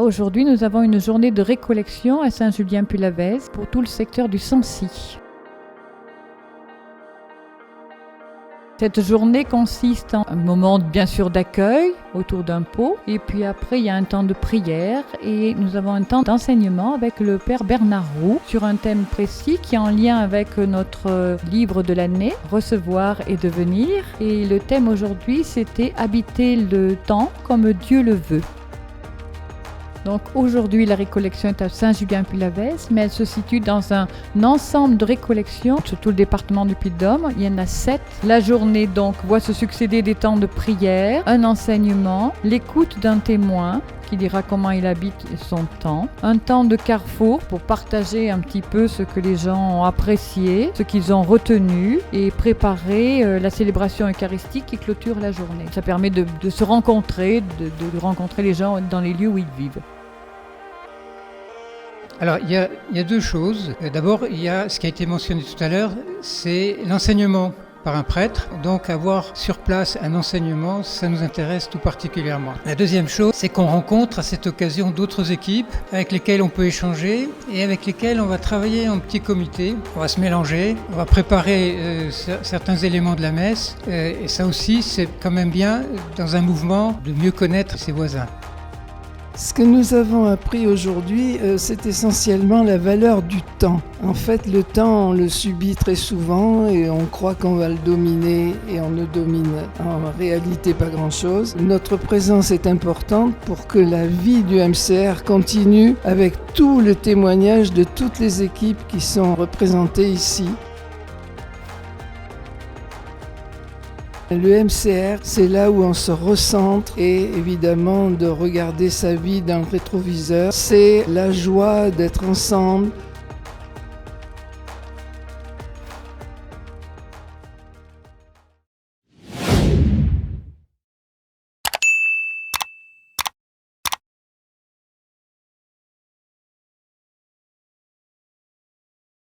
Aujourd'hui, nous avons une journée de récollection à Saint-Julien-Puy-Lavez pour tout le secteur du Sancy. Cette journée consiste en un moment bien sûr d'accueil autour d'un pot et puis après il y a un temps de prière et nous avons un temps d'enseignement avec le Père Bernard Roux sur un thème précis qui est en lien avec notre livre de l'année, Recevoir et devenir. Et le thème aujourd'hui c'était habiter le temps comme Dieu le veut. Donc aujourd'hui, la récollection est à Saint-Julien-Puy-Lavez, mais elle se situe dans un ensemble de récollections sur tout le département du Puy-de-Dôme. Il y en a 7. La journée donc voit se succéder des temps de prière, un enseignement, l'écoute d'un témoin qui dira comment il habite son temps, un temps de carrefour pour partager un petit peu ce que les gens ont apprécié, ce qu'ils ont retenu et préparer la célébration eucharistique qui clôture la journée. Ça permet de se rencontrer, de rencontrer les gens dans les lieux où ils vivent. Alors, il y a deux choses. D'abord, il y a ce qui a été mentionné tout à l'heure, c'est l'enseignement par un prêtre. Donc, avoir sur place un enseignement, ça nous intéresse tout particulièrement. La deuxième chose, c'est qu'on rencontre à cette occasion d'autres équipes avec lesquelles on peut échanger et avec lesquelles on va travailler en petit comité. On va se mélanger, on va préparer certains éléments de la messe. Et ça aussi, c'est quand même bien dans un mouvement de mieux connaître ses voisins. Ce que nous avons appris aujourd'hui, c'est essentiellement la valeur du temps. En fait, le temps, on le subit très souvent et on croit qu'on va le dominer et on ne domine en réalité pas grand-chose. Notre présence est importante pour que la vie du MCR continue avec tout le témoignage de toutes les équipes qui sont représentées ici. Le MCR, c'est là où on se recentre et évidemment de regarder sa vie dans le rétroviseur. C'est la joie d'être ensemble,